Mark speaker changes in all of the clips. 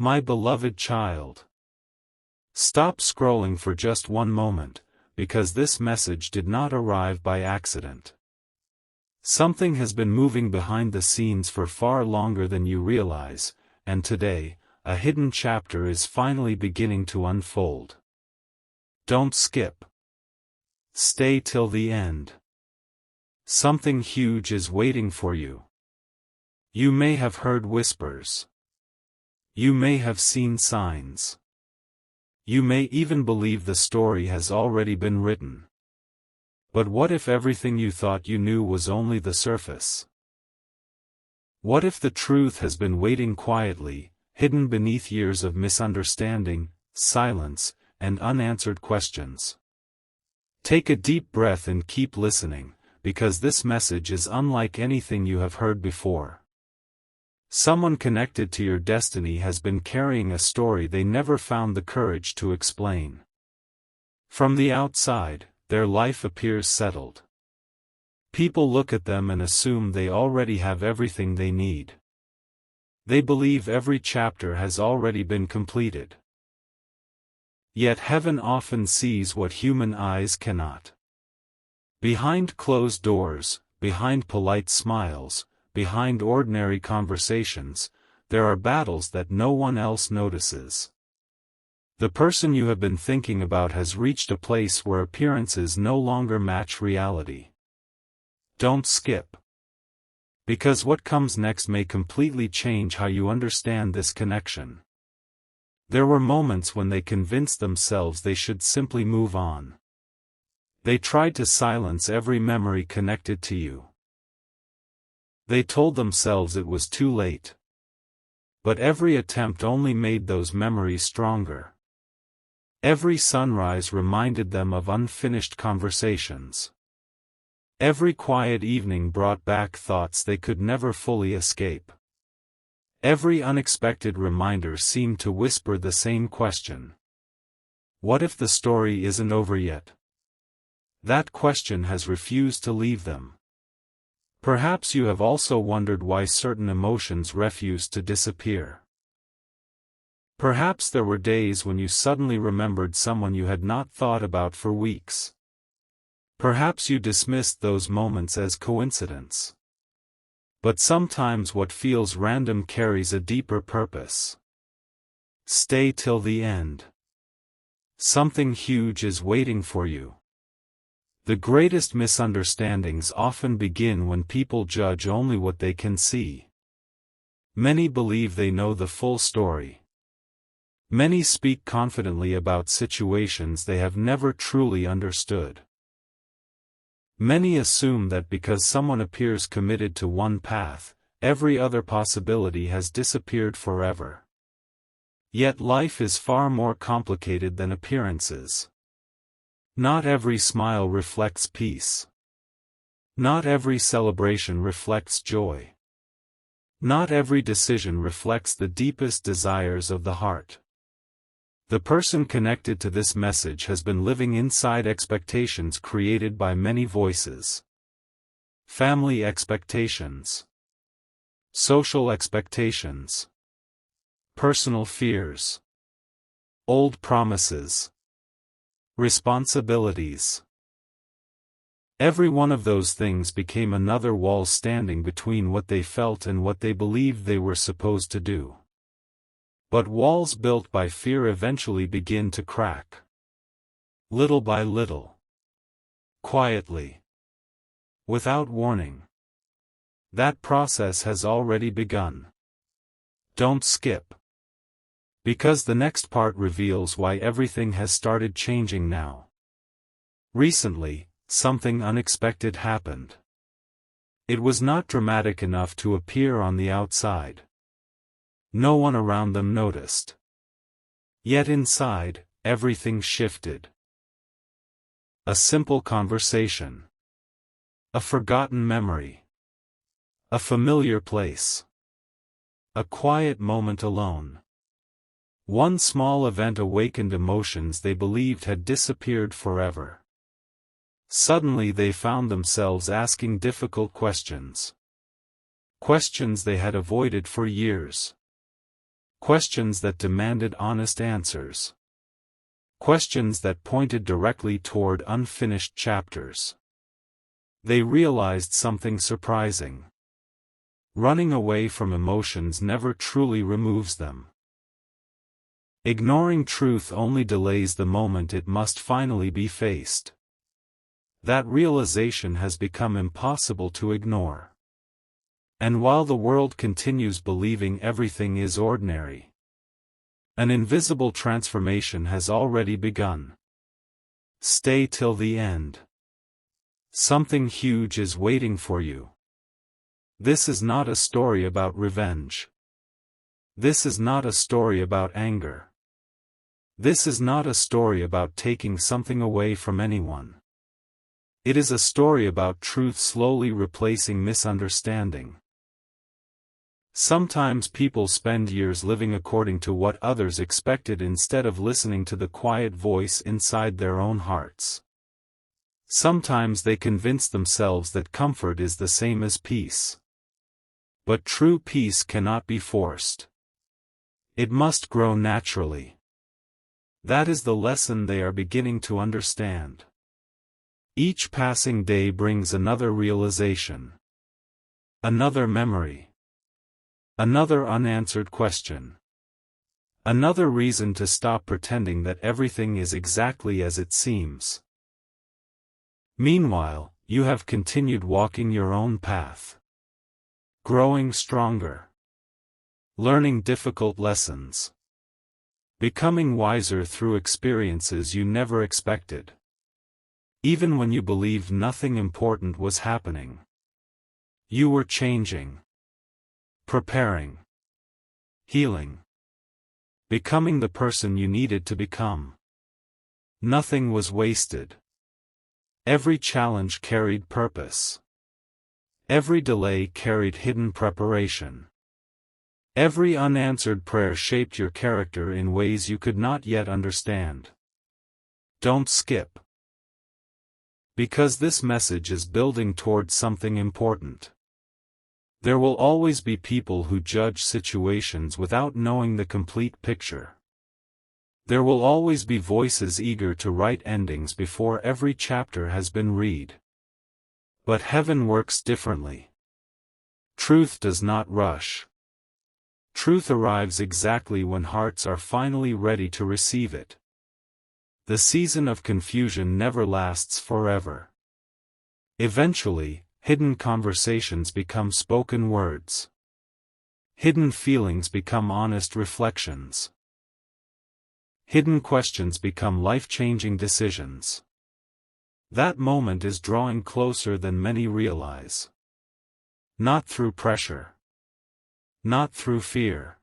Speaker 1: My beloved child. Stop scrolling for just one moment, because this message did not arrive by accident. Something has been moving behind the scenes for far longer than you realize, and today, a hidden chapter is finally beginning to unfold. Don't skip. Stay till the end. Something huge is waiting for you. You may have heard whispers. You may have seen signs. You may even believe the story has already been written. But what if everything you thought you knew was only the surface? What if the truth has been waiting quietly, hidden beneath years of misunderstanding, silence, and unanswered questions? Take a deep breath and keep listening, because this message is unlike anything you have heard before. Someone connected to your destiny has been carrying a story they never found the courage to explain. From the outside, their life appears settled. People look at them and assume they already have everything they need. They believe every chapter has already been completed. Yet heaven often sees what human eyes cannot. Behind closed doors, behind polite smiles, behind ordinary conversations, there are battles that no one else notices. The person you have been thinking about has reached a place where appearances no longer match reality. Don't skip. Because what comes next may completely change how you understand this connection. There were moments when they convinced themselves they should simply move on. They tried to silence every memory connected to you. They told themselves it was too late. But every attempt only made those memories stronger. Every sunrise reminded them of unfinished conversations. Every quiet evening brought back thoughts they could never fully escape. Every unexpected reminder seemed to whisper the same question. What if the story isn't over yet? That question has refused to leave them. Perhaps you have also wondered why certain emotions refuse to disappear. Perhaps there were days when you suddenly remembered someone you had not thought about for weeks. Perhaps you dismissed those moments as coincidence. But sometimes what feels random carries a deeper purpose. Stay till the end. Something huge is waiting for you. The greatest misunderstandings often begin when people judge only what they can see. Many believe they know the full story. Many speak confidently about situations they have never truly understood. Many assume that because someone appears committed to one path, every other possibility has disappeared forever. Yet life is far more complicated than appearances. Not every smile reflects peace. Not every celebration reflects joy. Not every decision reflects the deepest desires of the heart. The person connected to this message has been living inside expectations created by many voices. Family expectations. Social expectations. Personal fears. Old promises. Responsibilities. Every one of those things became another wall standing between what they felt and what they believed they were supposed to do. But walls built by fear eventually begin to crack. Little by little. Quietly. Without warning. That process has already begun. Don't skip. Because the next part reveals why everything has started changing now. Recently, something unexpected happened. It was not dramatic enough to appear on the outside. No one around them noticed. Yet inside, everything shifted. A simple conversation. A forgotten memory. A familiar place. A quiet moment alone. One small event awakened emotions they believed had disappeared forever. Suddenly they found themselves asking difficult questions. Questions they had avoided for years. Questions that demanded honest answers. Questions that pointed directly toward unfinished chapters. They realized something surprising. Running away from emotions never truly removes them. Ignoring truth only delays the moment it must finally be faced. That realization has become impossible to ignore. And while the world continues believing everything is ordinary, an invisible transformation has already begun. Stay till the end. Something huge is waiting for you. This is not a story about revenge. This is not a story about anger. This is not a story about taking something away from anyone. It is a story about truth slowly replacing misunderstanding. Sometimes people spend years living according to what others expected instead of listening to the quiet voice inside their own hearts. Sometimes they convince themselves that comfort is the same as peace. But true peace cannot be forced. It must grow naturally. That is the lesson they are beginning to understand. Each passing day brings another realization. Another memory. Another unanswered question. Another reason to stop pretending that everything is exactly as it seems. Meanwhile, you have continued walking your own path. Growing stronger. Learning difficult lessons. Becoming wiser through experiences you never expected. Even when you believed nothing important was happening. You were changing. Preparing. Healing. Becoming the person you needed to become. Nothing was wasted. Every challenge carried purpose. Every delay carried hidden preparation. Every unanswered prayer shaped your character in ways you could not yet understand. Don't skip. Because this message is building towards something important. There will always be people who judge situations without knowing the complete picture. There will always be voices eager to write endings before every chapter has been read. But heaven works differently. Truth does not rush. Truth arrives exactly when hearts are finally ready to receive it. The season of confusion never lasts forever. Eventually, hidden conversations become spoken words. Hidden feelings become honest reflections. Hidden questions become life-changing decisions. That moment is drawing closer than many realize. Not through pressure. Not through fear.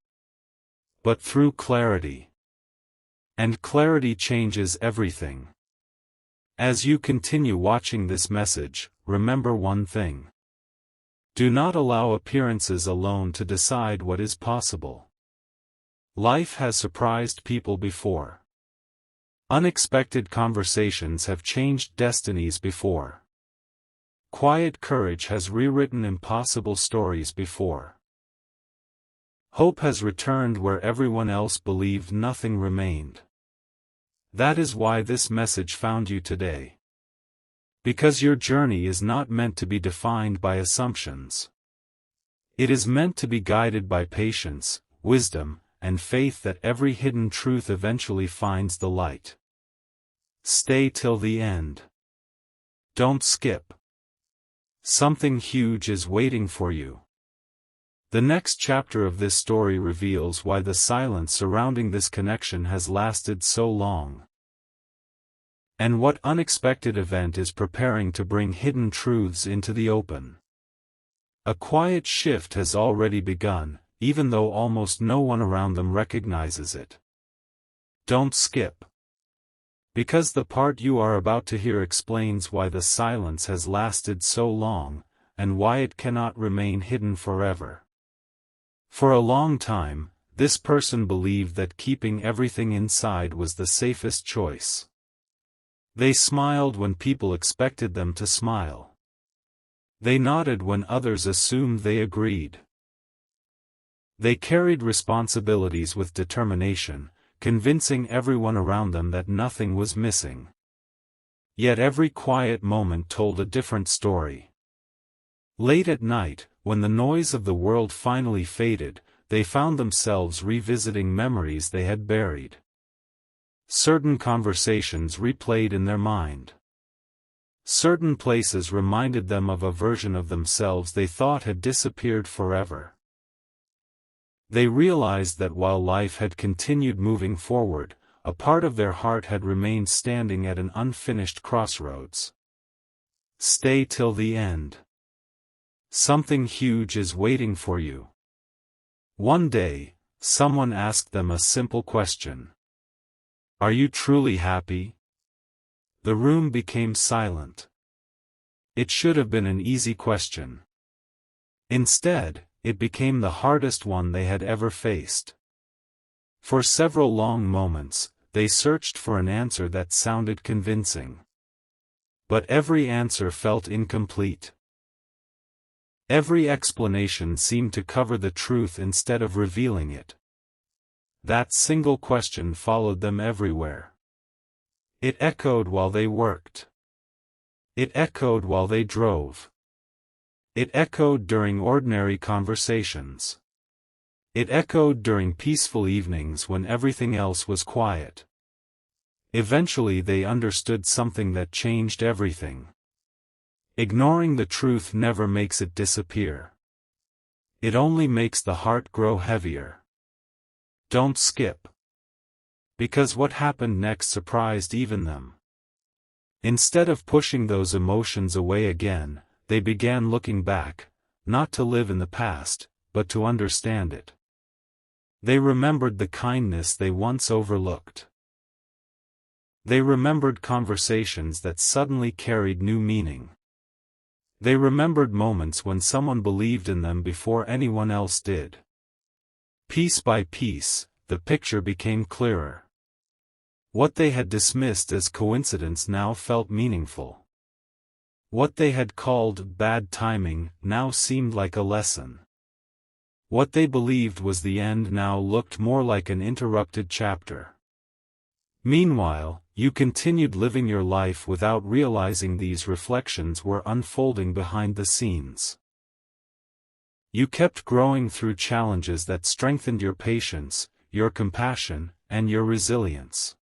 Speaker 1: But through clarity. And clarity changes everything. As you continue watching this message, remember one thing. Do not allow appearances alone to decide what is possible. Life has surprised people before. Unexpected conversations have changed destinies before. Quiet courage has rewritten impossible stories before. Hope has returned where everyone else believed nothing remained. That is why this message found you today. Because your journey is not meant to be defined by assumptions. It is meant to be guided by patience, wisdom, and faith that every hidden truth eventually finds the light. Stay till the end. Don't skip. Something huge is waiting for you. The next chapter of this story reveals why the silence surrounding this connection has lasted so long. And what unexpected event is preparing to bring hidden truths into the open. A quiet shift has already begun, even though almost no one around them recognizes it. Don't skip. Because the part you are about to hear explains why the silence has lasted so long, and why it cannot remain hidden forever. For a long time, this person believed that keeping everything inside was the safest choice. They smiled when people expected them to smile. They nodded when others assumed they agreed. They carried responsibilities with determination, convincing everyone around them that nothing was missing. Yet every quiet moment told a different story. Late at night, when the noise of the world finally faded, they found themselves revisiting memories they had buried. Certain conversations replayed in their mind. Certain places reminded them of a version of themselves they thought had disappeared forever. They realized that while life had continued moving forward, a part of their heart had remained standing at an unfinished crossroads. Stay till the end. Something huge is waiting for you. One day, someone asked them a simple question. Are you truly happy? The room became silent. It should have been an easy question. Instead, it became the hardest one they had ever faced. For several long moments, they searched for an answer that sounded convincing. But every answer felt incomplete. Every explanation seemed to cover the truth instead of revealing it. That single question followed them everywhere. It echoed while they worked. It echoed while they drove. It echoed during ordinary conversations. It echoed during peaceful evenings when everything else was quiet. Eventually they understood something that changed everything. Ignoring the truth never makes it disappear. It only makes the heart grow heavier. Don't skip. Because what happened next surprised even them. Instead of pushing those emotions away again, they began looking back, not to live in the past, but to understand it. They remembered the kindness they once overlooked. They remembered conversations that suddenly carried new meaning. They remembered moments when someone believed in them before anyone else did. Piece by piece, the picture became clearer. What they had dismissed as coincidence now felt meaningful. What they had called bad timing now seemed like a lesson. What they believed was the end now looked more like an interrupted chapter. Meanwhile, you continued living your life without realizing these reflections were unfolding behind the scenes. You kept growing through challenges that strengthened your patience, your compassion, and your resilience.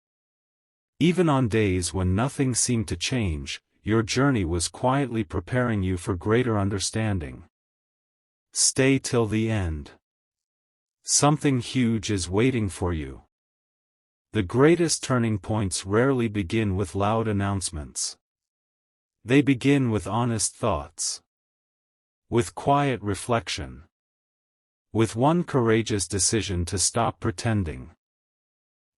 Speaker 1: Even on days when nothing seemed to change, your journey was quietly preparing you for greater understanding. Stay till the end. Something huge is waiting for you. The greatest turning points rarely begin with loud announcements. They begin with honest thoughts. With quiet reflection. With one courageous decision to stop pretending.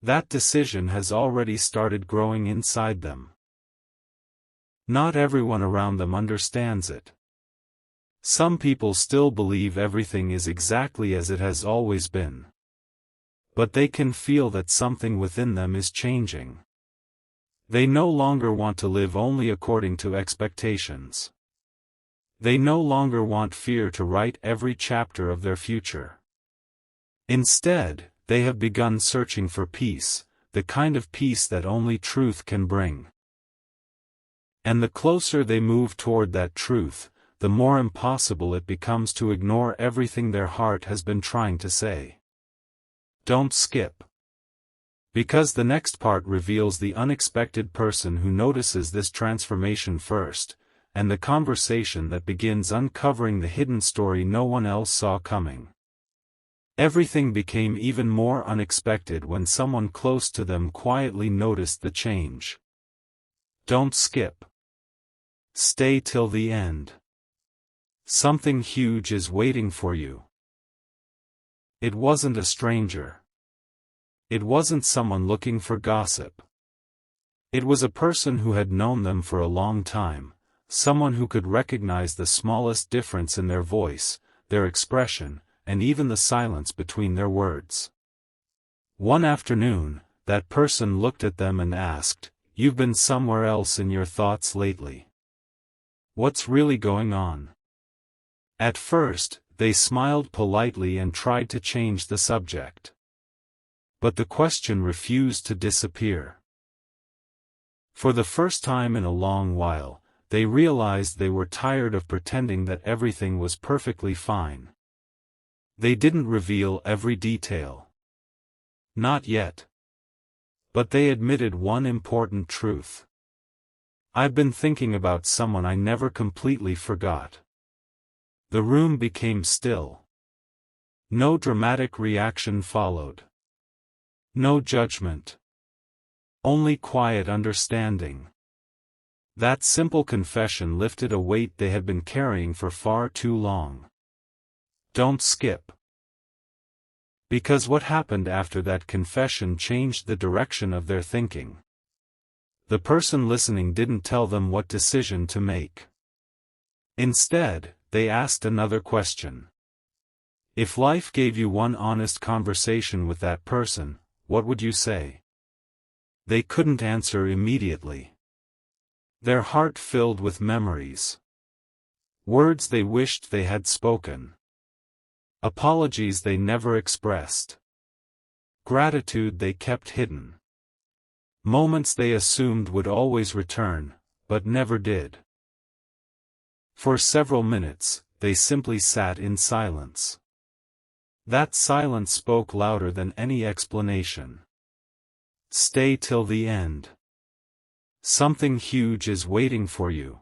Speaker 1: That decision has already started growing inside them. Not everyone around them understands it. Some people still believe everything is exactly as it has always been. But they can feel that something within them is changing. They no longer want to live only according to expectations. They no longer want fear to write every chapter of their future. Instead, they have begun searching for peace, the kind of peace that only truth can bring. And the closer they move toward that truth, the more impossible it becomes to ignore everything their heart has been trying to say. Don't skip. Because the next part reveals the unexpected person who notices this transformation first, and the conversation that begins uncovering the hidden story no one else saw coming. Everything became even more unexpected when someone close to them quietly noticed the change. Don't skip. Stay till the end. Something huge is waiting for you. It wasn't a stranger. It wasn't someone looking for gossip. It was a person who had known them for a long time, someone who could recognize the smallest difference in their voice, their expression, and even the silence between their words. One afternoon, that person looked at them and asked, "You've been somewhere else in your thoughts lately. What's really going on?" At first, they smiled politely and tried to change the subject. But the question refused to disappear. For the first time in a long while, they realized they were tired of pretending that everything was perfectly fine. They didn't reveal every detail. Not yet. But they admitted one important truth. I've been thinking about someone I never completely forgot. The room became still. No dramatic reaction followed. No judgment. Only quiet understanding. That simple confession lifted a weight they had been carrying for far too long. Don't skip. Because what happened after that confession changed the direction of their thinking. The person listening didn't tell them what decision to make. Instead, they asked another question. If life gave you one honest conversation with that person, what would you say? They couldn't answer immediately. Their heart filled with memories. Words they wished they had spoken. Apologies they never expressed. Gratitude they kept hidden. Moments they assumed would always return, but never did. For several minutes, they simply sat in silence. That silence spoke louder than any explanation. Stay till the end. Something huge is waiting for you.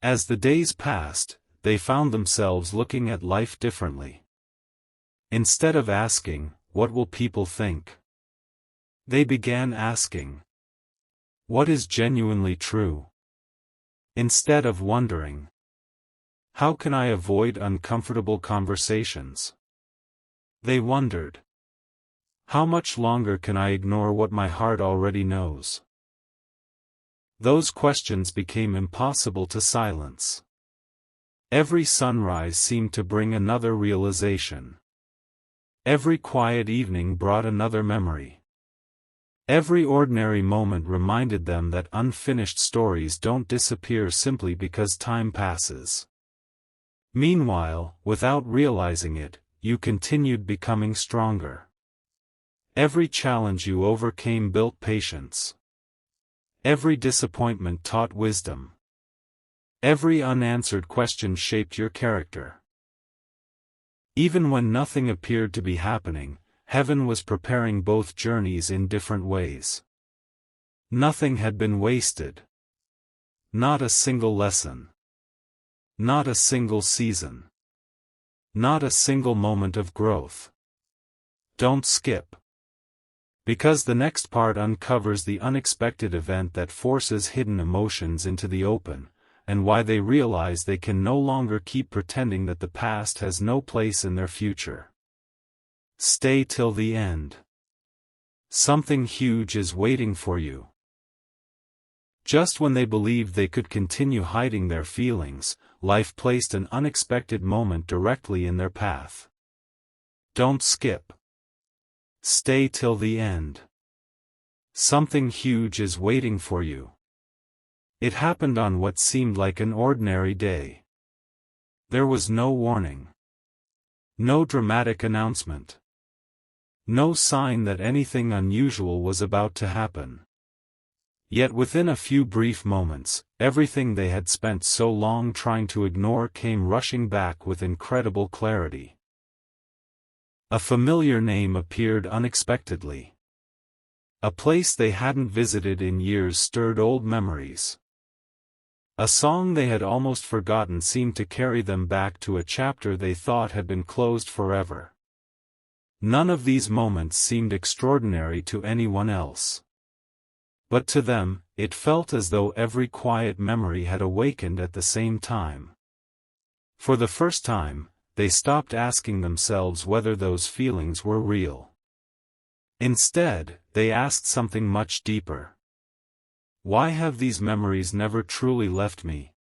Speaker 1: As the days passed, they found themselves looking at life differently. Instead of asking, "What will people think?" they began asking, "What is genuinely true?" Instead of wondering, "How can I avoid uncomfortable conversations?" they wondered, "How much longer can I ignore what my heart already knows?" Those questions became impossible to silence. Every sunrise seemed to bring another realization. Every quiet evening brought another memory. Every ordinary moment reminded them that unfinished stories don't disappear simply because time passes. Meanwhile, without realizing it, you continued becoming stronger. Every challenge you overcame built patience. Every disappointment taught wisdom. Every unanswered question shaped your character. Even when nothing appeared to be happening, heaven was preparing both journeys in different ways. Nothing had been wasted. Not a single lesson. Not a single season. Not a single moment of growth. Don't skip. Because the next part uncovers the unexpected event that forces hidden emotions into the open, and why they realize they can no longer keep pretending that the past has no place in their future. Stay till the end. Something huge is waiting for you. Just when they believed they could continue hiding their feelings, life placed an unexpected moment directly in their path. Don't skip. Stay till the end. Something huge is waiting for you. It happened on what seemed like an ordinary day. There was no warning. No dramatic announcement. No sign that anything unusual was about to happen. Yet within a few brief moments, everything they had spent so long trying to ignore came rushing back with incredible clarity. A familiar name appeared unexpectedly. A place they hadn't visited in years stirred old memories. A song they had almost forgotten seemed to carry them back to a chapter they thought had been closed forever. None of these moments seemed extraordinary to anyone else. But to them, it felt as though every quiet memory had awakened at the same time. For the first time, they stopped asking themselves whether those feelings were real. Instead, they asked something much deeper. Why have these memories never truly left me?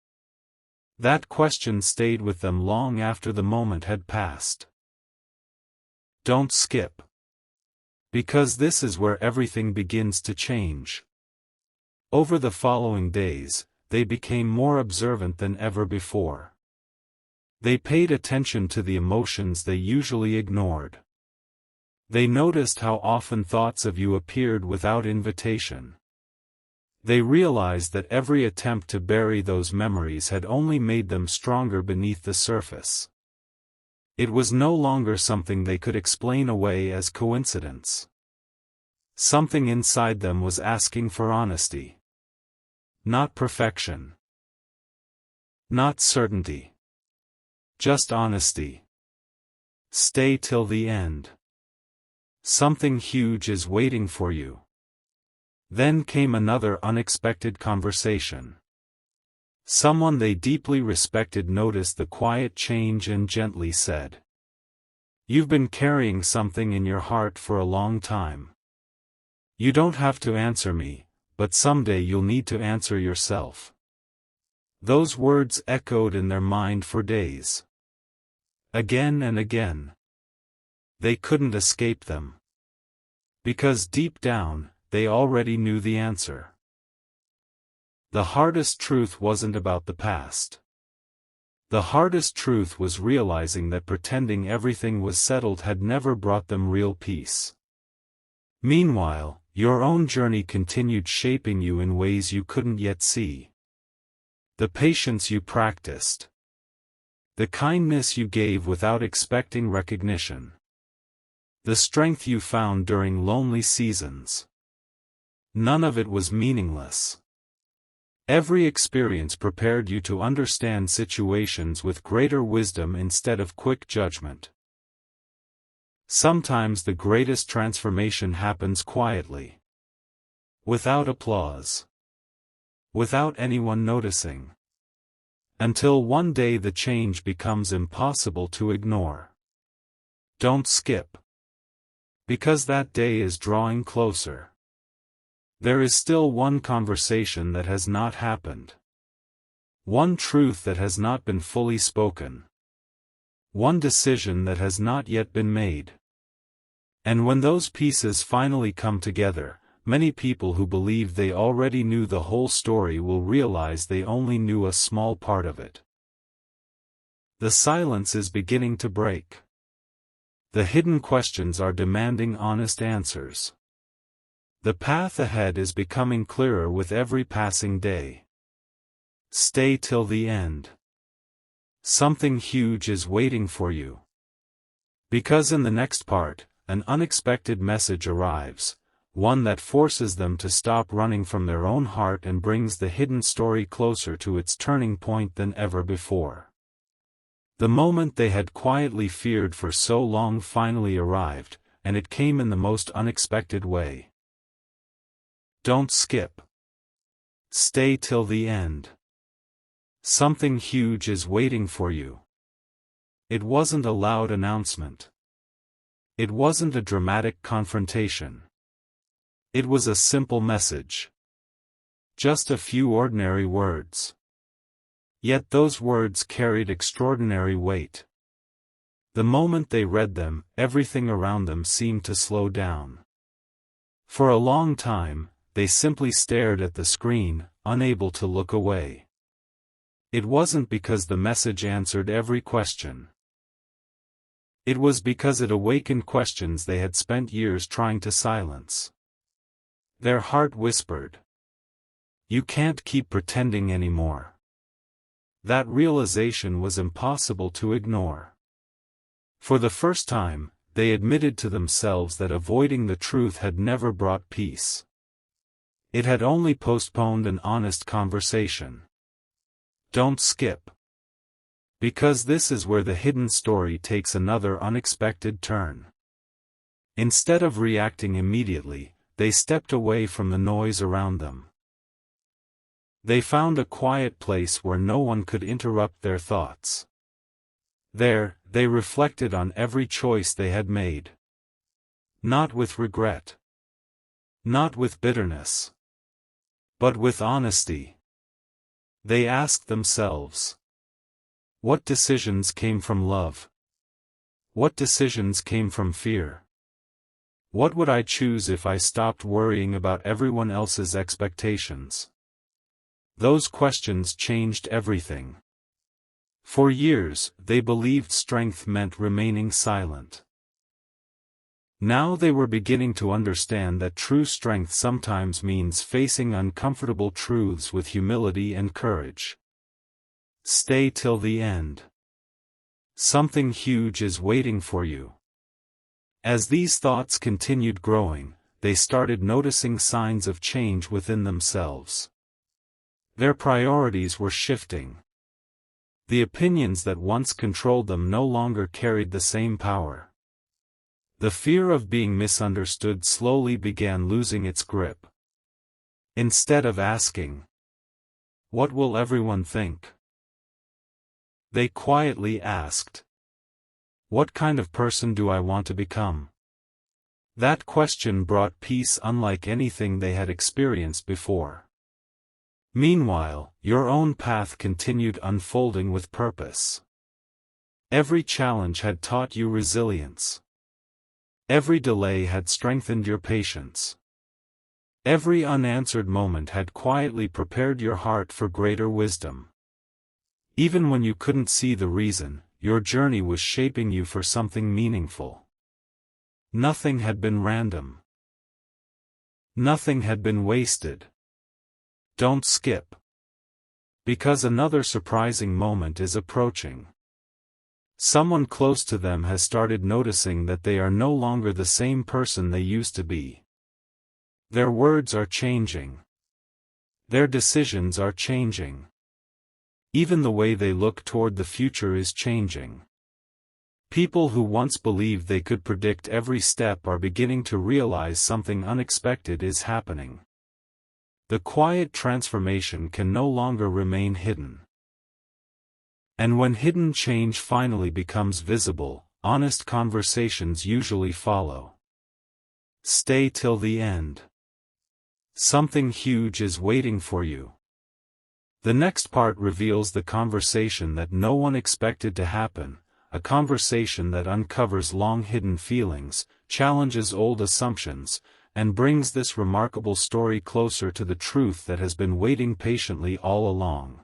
Speaker 1: That question stayed with them long after the moment had passed. Don't skip. Because this is where everything begins to change. Over the following days, they became more observant than ever before. They paid attention to the emotions they usually ignored. They noticed how often thoughts of you appeared without invitation. They realized that every attempt to bury those memories had only made them stronger beneath the surface. It was no longer something they could explain away as coincidence. Something inside them was asking for honesty. Not perfection. Not certainty. Just honesty. Stay till the end. Something huge is waiting for you. Then came another unexpected conversation. Someone they deeply respected noticed the quiet change and gently said, "You've been carrying something in your heart for a long time. You don't have to answer me, but someday you'll need to answer yourself." Those words echoed in their mind for days. Again and again. They couldn't escape them. Because deep down, they already knew the answer. The hardest truth wasn't about the past. The hardest truth was realizing that pretending everything was settled had never brought them real peace. Meanwhile, your own journey continued shaping you in ways you couldn't yet see. The patience you practiced. The kindness you gave without expecting recognition. The strength you found during lonely seasons. None of it was meaningless. Every experience prepared you to understand situations with greater wisdom instead of quick judgment. Sometimes the greatest transformation happens quietly. Without applause. Without anyone noticing. Until one day the change becomes impossible to ignore. Don't skip. Because that day is drawing closer. There is still one conversation that has not happened. One truth that has not been fully spoken. One decision that has not yet been made. And when those pieces finally come together, many people who believed they already knew the whole story will realize they only knew a small part of it. The silence is beginning to break. The hidden questions are demanding honest answers. The path ahead is becoming clearer with every passing day. Stay till the end. Something huge is waiting for you. Because in the next part, an unexpected message arrives, one that forces them to stop running from their own heart and brings the hidden story closer to its turning point than ever before. The moment they had quietly feared for so long finally arrived, and it came in the most unexpected way. Don't skip. Stay till the end. Something huge is waiting for you. It wasn't a loud announcement. It wasn't a dramatic confrontation. It was a simple message. Just a few ordinary words. Yet those words carried extraordinary weight. The moment they read them, everything around them seemed to slow down. For a long time, they simply stared at the screen, unable to look away. It wasn't because the message answered every question. It was because it awakened questions they had spent years trying to silence. Their heart whispered, "You can't keep pretending anymore." That realization was impossible to ignore. For the first time, they admitted to themselves that avoiding the truth had never brought peace. It had only postponed an honest conversation. Don't skip. Because this is where the hidden story takes another unexpected turn. Instead of reacting immediately, they stepped away from the noise around them. They found a quiet place where no one could interrupt their thoughts. There, they reflected on every choice they had made. Not with regret. Not with bitterness. But with honesty. They asked themselves, what decisions came from love? What decisions came from fear? What would I choose if I stopped worrying about everyone else's expectations? Those questions changed everything. For years, they believed strength meant remaining silent. Now they were beginning to understand that true strength sometimes means facing uncomfortable truths with humility and courage. Stay till the end. Something huge is waiting for you. As these thoughts continued growing, they started noticing signs of change within themselves. Their priorities were shifting. The opinions that once controlled them no longer carried the same power. The fear of being misunderstood slowly began losing its grip. Instead of asking, "What will everyone think?" they quietly asked, "What kind of person do I want to become?" That question brought peace unlike anything they had experienced before. Meanwhile, your own path continued unfolding with purpose. Every challenge had taught you resilience. Every delay had strengthened your patience. Every unanswered moment had quietly prepared your heart for greater wisdom. Even when you couldn't see the reason, your journey was shaping you for something meaningful. Nothing had been random. Nothing had been wasted. Don't skip. Because another surprising moment is approaching. Someone close to them has started noticing that they are no longer the same person they used to be. Their words are changing. Their decisions are changing. Even the way they look toward the future is changing. People who once believed they could predict every step are beginning to realize something unexpected is happening. The quiet transformation can no longer remain hidden. And when hidden change finally becomes visible, honest conversations usually follow. Stay till the end. Something huge is waiting for you. The next part reveals the conversation that no one expected to happen, a conversation that uncovers long-hidden feelings, challenges old assumptions, and brings this remarkable story closer to the truth that has been waiting patiently all along.